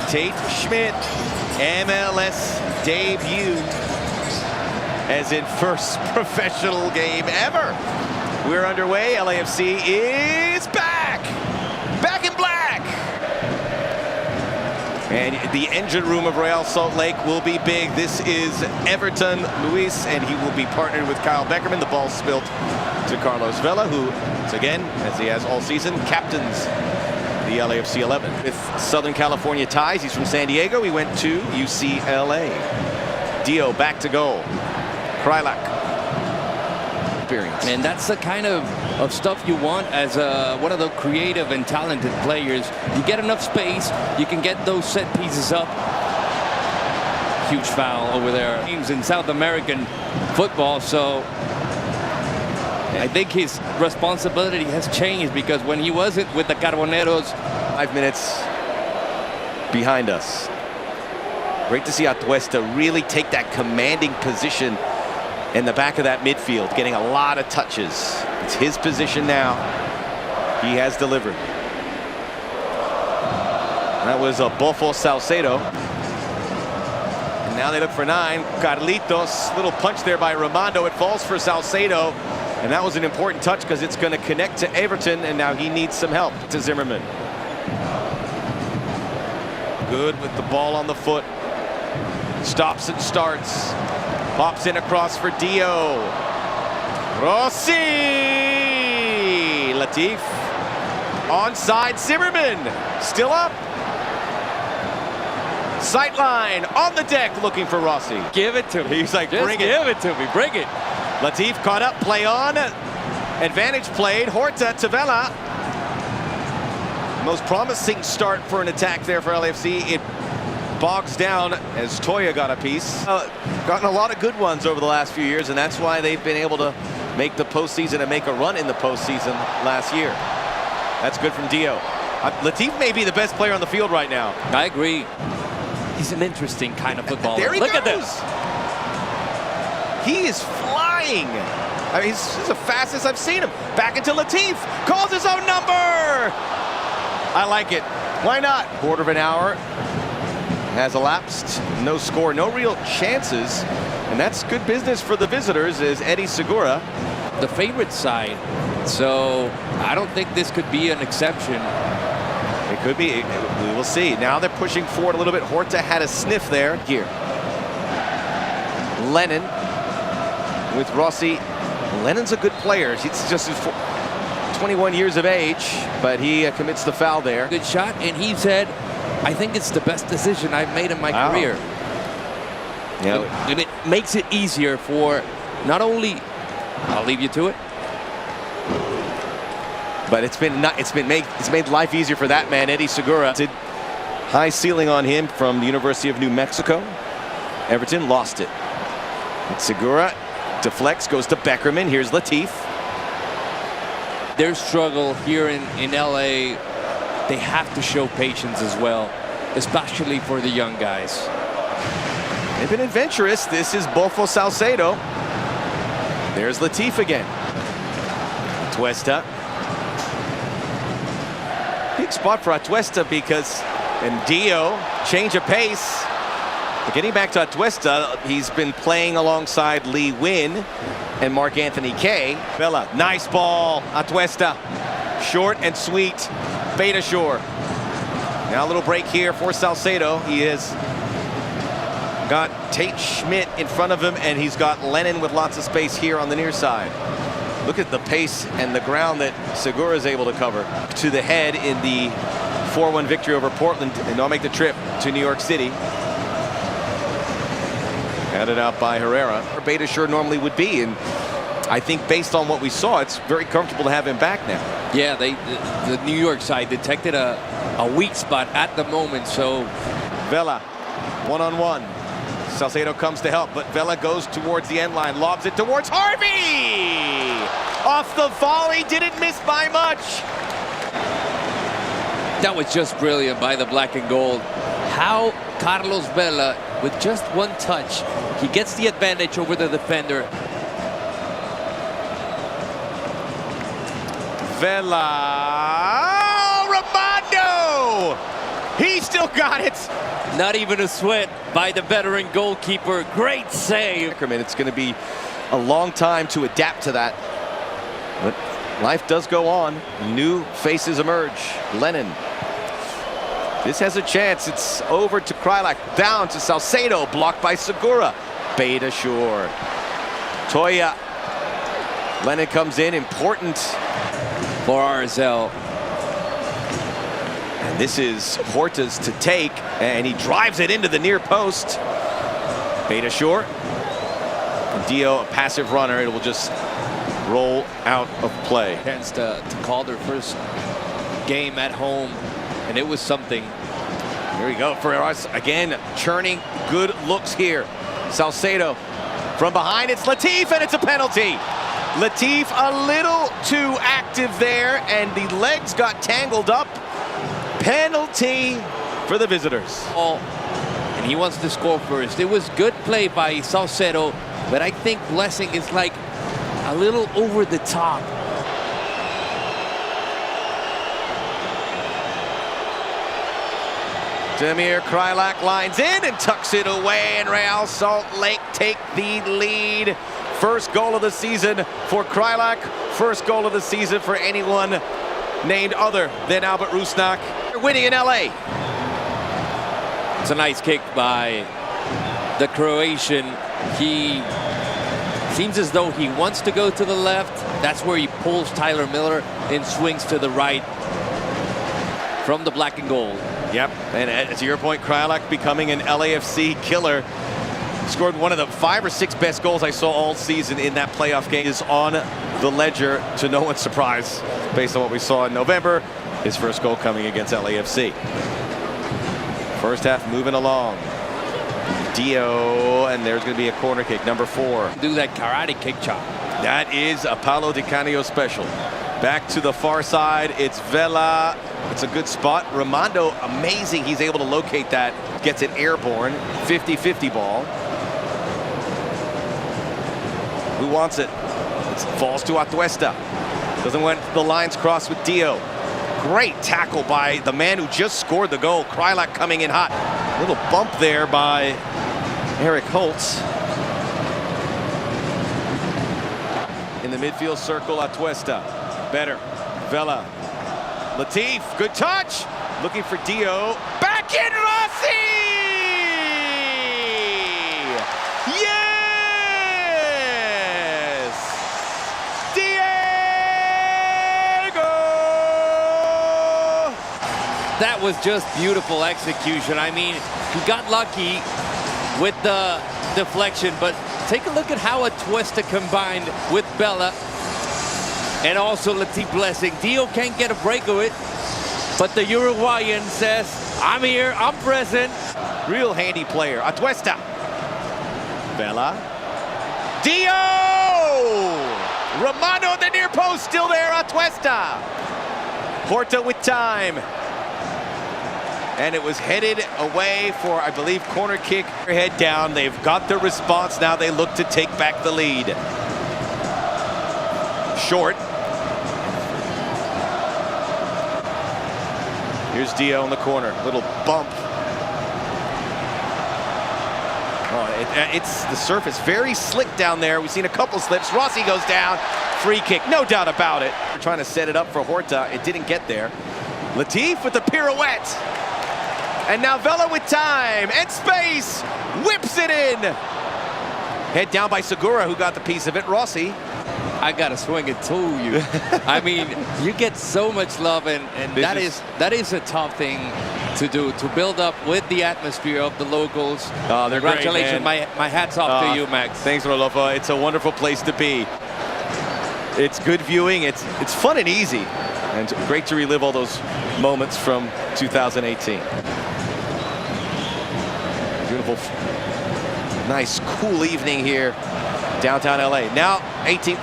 Tate Schmidt, MLS debut as in first professional game ever. We're underway. LAFC is back! Back in black! And the engine room of Real Salt Lake will be big. This is Everton Luis, and he will be partnered with Kyle Beckerman. The ball spilt to Carlos Vela, who, once again, as he has all season, captains the LAFC 11. With Southern California ties, he's from San Diego. He went to UCLA. Dio back to goal. Krylak. Experience. And that's the kind of stuff you want as one of the creative and talented players. You get enough space, you can get those set pieces up. Huge foul over there. Teams in South American football, so I think his responsibility has changed, because when he wasn't with the Carboneros. 5 minutes behind us. Great to see Atuesta really take that commanding position in the back of that midfield, getting a lot of touches. It's his position now. He has delivered. That was a Bofo Salcedo. And now they look for 9. Carlitos, little punch there by Ramondo. It falls for Salcedo. And that was an important touch because it's going to connect to Everton, and now he needs some help. To Zimmerman. Good with the ball on the foot. Stops and starts. Pops in across for Dio. Rossi! Latif. Onside, Zimmerman. Still up. Sightline on the deck looking for Rossi. Give it to me. He's like, just bring it. Give it to me. Bring it. Latif caught up, play on. Advantage played. Horta to Vela. Most promising start for an attack there for LAFC. It bogs down as Toya got a piece. Gotten a lot of good ones over the last few years, and that's why they've been able to make the postseason and make a run in the postseason last year. That's good from Dio. Latif may be the best player on the field right now. I agree. He's an interesting kind of footballer. There he Look goes. at this. He is flying. I mean, he's the fastest I've seen him. Back into Latif. Calls his own number. I like it. Why not? Quarter of an hour has elapsed. No score, no real chances. And that's good business for the visitors, is Eddie Segura. The favorite side. So I don't think this could be an exception. It could be. We will see. Now they're pushing forward a little bit. Horta had a sniff there. Here. Lennon with Rossi. Lennon's a good player. He's just 21 years of age, but he commits the foul there. Good shot, and he said, I think it's the best decision I've made in my career. Yeah. And it makes it easier for not only, I'll leave you to it, but it's made life easier for that man, Eddie Segura. High ceiling on him from the University of New Mexico. Everton lost it. Segura deflects, goes to Beckerman. Here's Latif. Their struggle here in LA, they have to show patience as well, especially for the young guys. They've been adventurous. This is Bofo Salcedo. There's Latif again. Atuesta. Big spot for Atuesta because, and Dio, change of pace. But getting back to Atuesta, he's been playing alongside Lee Win and Mark Anthony Kay. Vela, nice ball. Atuesta, short and sweet. Beitashour. Now a little break here for Salcedo. He has got Tate Schmidt in front of him, and he's got Lennon with lots of space here on the near side. Look at the pace and the ground that Segura is able to cover. To the head in the 4-1 victory over Portland, and they'll make the trip to New York City. Headed out by Herrera. Beitashour normally would be, and I think based on what we saw, it's very comfortable to have him back now. Yeah, the New York side detected a weak spot at the moment, so. Vela, one-on-one. Salcedo comes to help, but Vela goes towards the end line, lobs it towards Harvey! Off the volley, didn't miss by much. That was just brilliant by the black and gold. How Carlos Vela, with just one touch, he gets the advantage over the defender. Vela, Ramondo! He still got got it. Not even a sweat by the veteran goalkeeper. Great save. It's going to be a long time to adapt to that. But life does go on. New faces emerge. Lennon. This has a chance. It's over to Krylak. Down to Salcedo. Blocked by Segura. Beta Shore. Toya. Lennon comes in. Important For RSL. And this is Horta's to take. And he drives it into the near post. Beta Shore. And Dio, a passive runner. It will just roll out of play. Chance to call their first game at home, and it was something. Here we go for us again, churning good looks here. Salcedo from behind, it's Latif, and it's a penalty. Latif a little too active there, and the legs got tangled up. Penalty for the visitors. And he wants to score first. It was good play by Salcedo, but I think Blessing is like a little over the top. Damir Krylak lines in and tucks it away, and Real Salt Lake take the lead. First goal of the season for Krylak. First goal of the season for anyone named other than Albert Rusnak. They're winning in LA. It's a nice kick by the Croatian. He seems as though he wants to go to the left. That's where he pulls Tyler Miller and swings to the right from the black and gold. Yep, and to your point, Krylak becoming an LAFC killer. Scored one of the 5 or 6 best goals I saw all season in that playoff game. Is on the ledger to no one's surprise based on what we saw in November. His first goal coming against LAFC. First half moving along. Dio, and there's going to be a corner kick, number 4. Do that karate kick chop. That is a Paulo Di Canio special. Back to the far side, it's Vela. It's a good spot. Ramondo, amazing. He's able to locate that. Gets it airborne. 50-50 ball. Who wants it? It falls to Atuesta. Doesn't want the lines crossed with Dio. Great tackle by the man who just scored the goal. Krylak coming in hot. Little bump there by Eric Holtz. In the midfield circle, Atuesta. Better. Vela. Latif, good touch. Looking for Dio. Back in Rossi! Yes! Diego! That was just beautiful execution. I mean, he got lucky with the deflection, but take a look at how Atuesta combined with Bella and also Latif Blessing. Dio can't get a break of it, but the Uruguayan says, I'm here, I'm present. Real handy player. Atuesta. Bella. Dio! Romano at the near post, still there. Atuesta. Horta with time. And it was headed away for, I believe, corner kick. Head down. They've got the response. Now they look to take back the lead. Short. Here's Dio in the corner. Little bump. Oh, it's the surface. Very slick down there. We've seen a couple slips. Rossi goes down. Free kick. No doubt about it. We're trying to set it up for Horta. It didn't get there. Latif with the pirouette. And now Vela with time and space. Whips it in. Head down by Segura, who got the piece of it. Rossi. I gotta swing it to you. I mean, you get so much love, and that is a tough thing to do, to build up with the atmosphere of the locals. Oh, they're Congratulations, great, my hat's off to you, Max. Thanks, Rodolfo. It's a wonderful place to be. It's good viewing. It's fun and easy, and great to relive all those moments from 2018. Beautiful, nice, cool evening here. Downtown LA. Now 18. Ooh,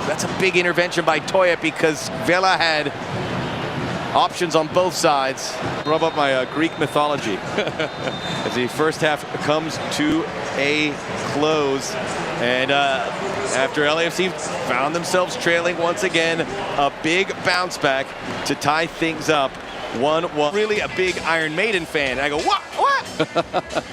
that's a big intervention by Toya because Vela had options on both sides. Rub up my Greek mythology as the first half comes to a close. And after LAFC found themselves trailing once again, a big bounce back to tie things up. 1-1. Really a big Iron Maiden fan. And I go, what?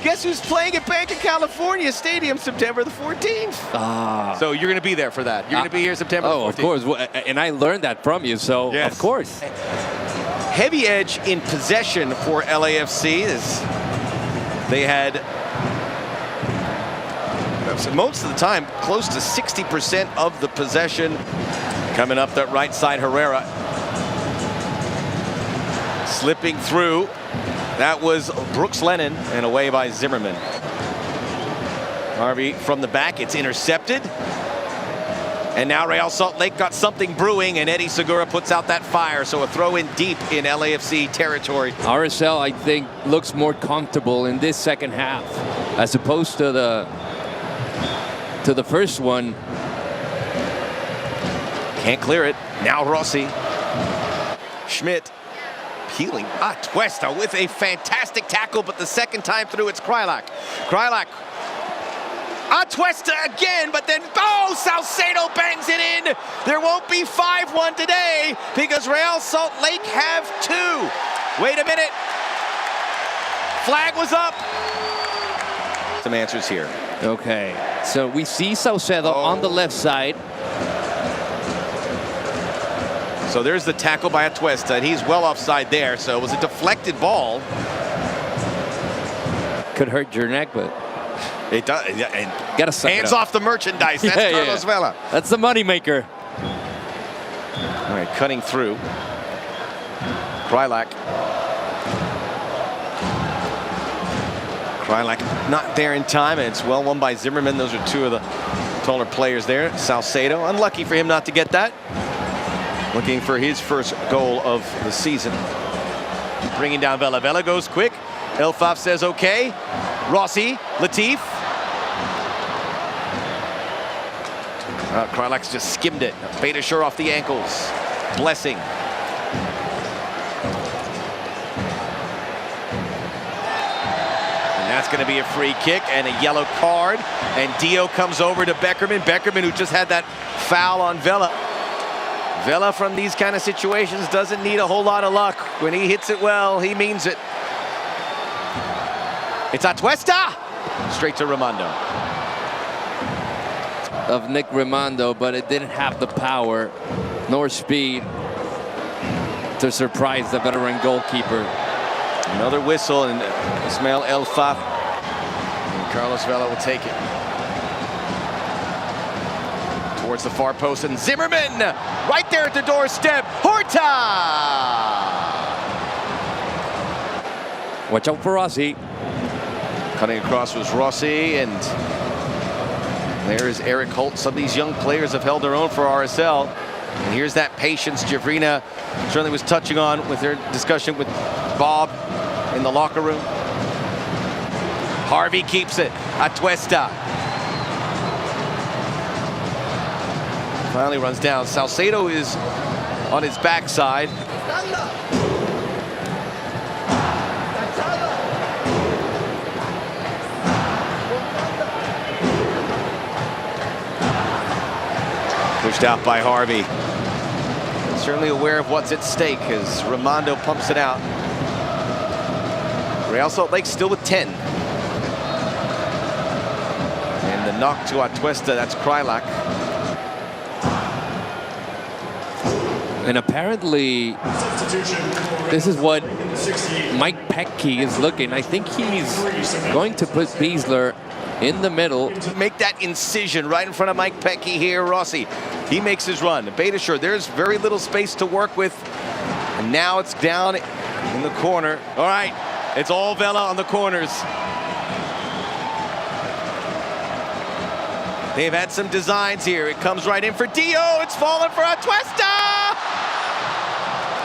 Guess who's playing at Banc of California Stadium September the 14th? So you're going to be there for that. You're going to be here September the 14th. Oh, of course. And I learned that from you, so yes. Of course. Heavy edge in possession for LAFC. They had, most of the time, close to 60% of the possession. Coming up that right side, Herrera. Slipping through. That was Brooks Lennon, and away by Zimmerman. Harvey from the back, it's intercepted. And now Real Salt Lake got something brewing, and Eddie Segura puts out that fire. So a throw in deep in LAFC territory. RSL, I think, looks more comfortable in this second half as opposed to the first one. Can't clear it. Now Rossi. Schmidt. Peeling Atuesta with a fantastic tackle, but the second time through, it's Kreilach. Atuesta again, but then, Salcedo bangs it in. There won't be 5-1 today because Real Salt Lake have 2. Wait a minute. Flag was up. Some answers here. Okay, so we see Salcedo on the left side. So there's the tackle by Atuesta, and he's well offside there, so it was a deflected ball. Could hurt your neck, but it does. And gotta suck hands it up. off the merchandise. That's Carlos Vela. That's the moneymaker. All right, cutting through. Kreilach not there in time, and it's well won by Zimmerman. Those are 2 of the taller players there. Salcedo, unlucky for him not to get that. Looking for his first goal of the season. Bringing down Vela. Vela goes quick. Elfaf says okay. Rossi, Latif. Kreilach's just skimmed it. Beitashour off the ankles. Blessing. And that's going to be a free kick and a yellow card. And Dio comes over to Beckerman. Beckerman, who just had that foul on Vela. Vela from these kind of situations doesn't need a whole lot of luck. When he hits it well, he means it. It's Atuesta! Straight to Raimondo. Of Nick Raimondo, but it didn't have the power nor speed to surprise the veteran goalkeeper. Another whistle, and Ismail Elfaf. And Carlos Vela will take it. Towards the far post, and Zimmerman right there at the doorstep. Horta! Watch out for Rossi. Cutting across was Rossi, and there is Eric Holt. Some of these young players have held their own for RSL. And here's that patience Javrina certainly was touching on with their discussion with Bob in the locker room. Harvey keeps it. Atuesta. Finally runs down. Salcedo is on his backside. Pushed out by Harvey. Certainly aware of what's at stake as Raimondo pumps it out. Real Salt Lake still with 10. And the knock to Atuesta, that's Kreilach. And apparently, this is what Mike Pecky is looking. I think he's going to put Beasler in the middle. Make that incision right in front of Mike Pecky here. Rossi, he makes his run. Beitashour, there's very little space to work with. And now it's down in the corner. All right, it's all Vela on the corners. They've had some designs here. It comes right in for Dio. It's fallen for Atuesta.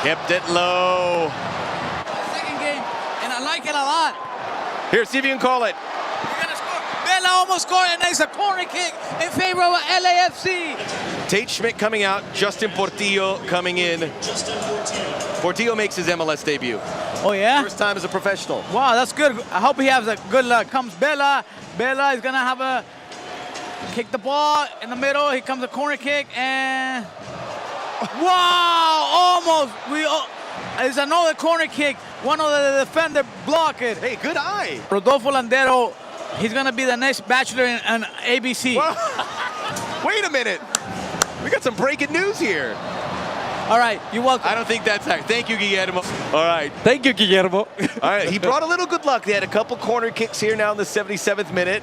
Kept it low. Second game, and I like it a lot. Here, see if you can call it. You're gonna score. Vela almost scored, and there's a corner kick in favor of LAFC. Tate Schmidt coming out. Justin Portillo coming in. Portillo makes his MLS debut. Oh, yeah? First time as a professional. Wow, that's good. I hope he has a good luck. Comes Vela. Vela is going to have a kick the ball in the middle. Here comes a corner kick, and wow, almost. There's another corner kick. One of the defender block it. Hey, good eye. Rodolfo Landero, he's going to be the next bachelor in ABC. Wait a minute. We got some breaking news here. All right, you're welcome. I don't think that's right. Thank you, Guillermo. All right. Thank you, Guillermo. All right, he brought a little good luck. They had a couple corner kicks here now in the 77th minute.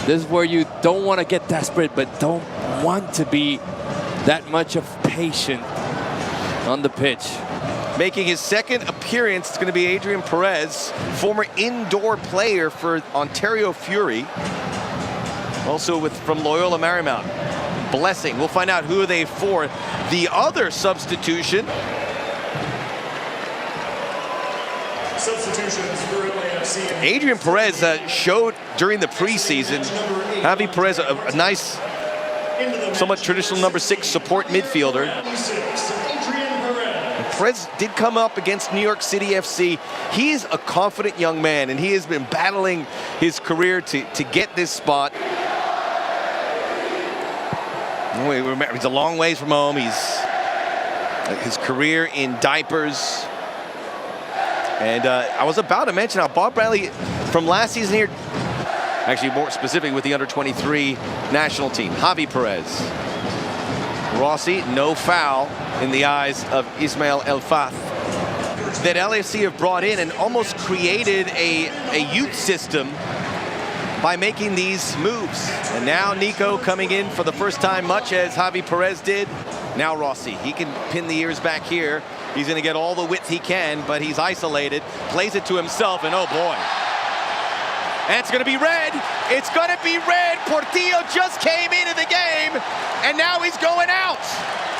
This is where you don't want to get desperate, but don't want to be that much of patient on the pitch. Making his second appearance, it's going to be Adrian Perez, former indoor player for Ontario Fury. Also from Loyola Marymount. Blessing. We'll find out who they for. The other substitution. Substitutions for LAFC. Adrian Perez showed during the preseason. Javi Perez, a nice, somewhat traditional number 6 support midfielder. Perez did come up against New York City FC. He is a confident young man, and he has been battling his career to get this spot. He's a long ways from home. His career in diapers. And I was about to mention how Bob Bradley from last season here, actually more specifically with the under-23 national team, Javi Perez. Rossi, no foul in the eyes of Ismail El Fath. That LAFC have brought in and almost created a youth system by making these moves. And now Nico coming in for the first time, much as Javi Perez did. Now Rossi, he can pin the ears back here. He's gonna get all the width he can, but he's isolated, plays it to himself, and oh boy. And it's gonna be red. It's gonna be red. Portillo just came into the game, and now he's going out.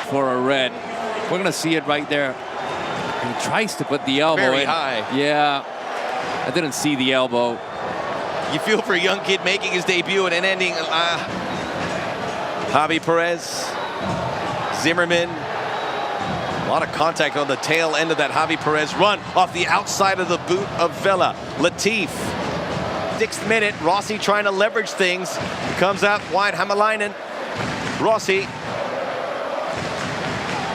For a red. We're gonna see it right there. He tries to put the elbow Very in. high. Yeah, I didn't see the elbow. You feel for a young kid making his debut and ending. Javi Perez, Zimmerman. A lot of contact on the tail end of that Javi Perez run off the outside of the boot of Vela. Latif. 6th minute, Rossi trying to leverage things. Comes out wide, Hamalainen. Rossi.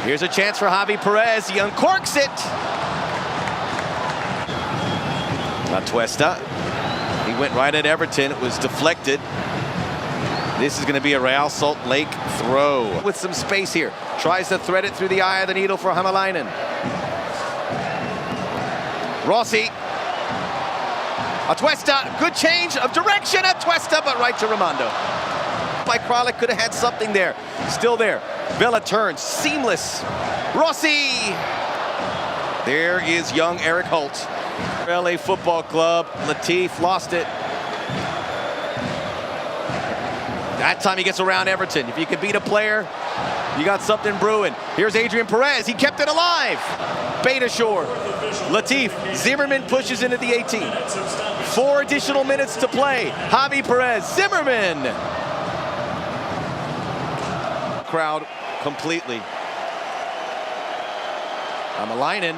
Here's a chance for Javi Perez. He uncorks it. Atuesta. He went right at Everton. It was deflected. This is going to be a Real Salt Lake throw. With some space here. Tries to thread it through the eye of the needle for Hamalainen. Rossi. Atuesta. Good change of direction. Atuesta, but right to Raimondo. By Kralik could have had something there. Still there. Vela turns. Seamless. Rossi. There is young Eric Holt. LA Football Club. Latif lost it. That time he gets around Everton. If you can beat a player, you got something brewing. Here's Adrian Perez. He kept it alive. Beitashour. Latif. Zimmerman pushes into the 18. 4 additional minutes to play. Javi Perez. Zimmerman. Crowd completely. Hamalainen.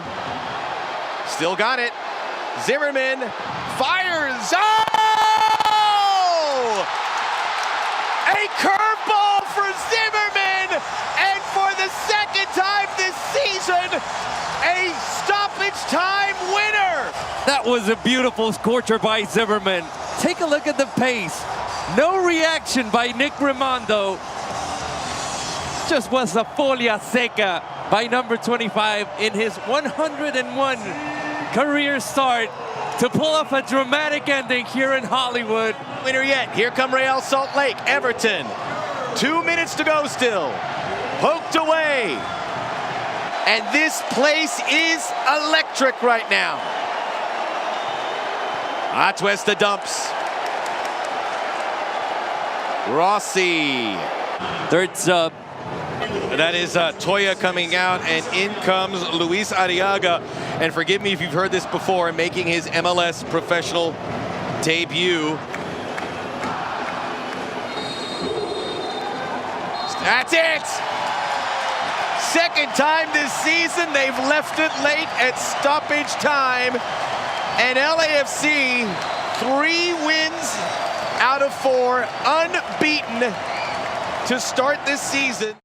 Still got it. Zimmerman fires. Oh! A curveball for Zimmerman, and for the second time this season, a stoppage time winner. That was a beautiful scorcher by Zimmerman. Take a look at the pace. No reaction by Nick Raimondo. Just was a folia seca by number 25 in his 101 career start to pull off a dramatic ending here in Hollywood. Winner yet. Here come Real Salt Lake. Everton. 2 minutes to go still. Poked away. And this place is electric right now. Atuesta dumps. Rossi. Third sub. That is Toya coming out, and in comes Luis Arriaga. And forgive me if you've heard this before, making his MLS professional debut. That's it! Second time this season, they've left it late at stoppage time. And LAFC, 3 wins out of 4, unbeaten to start this season.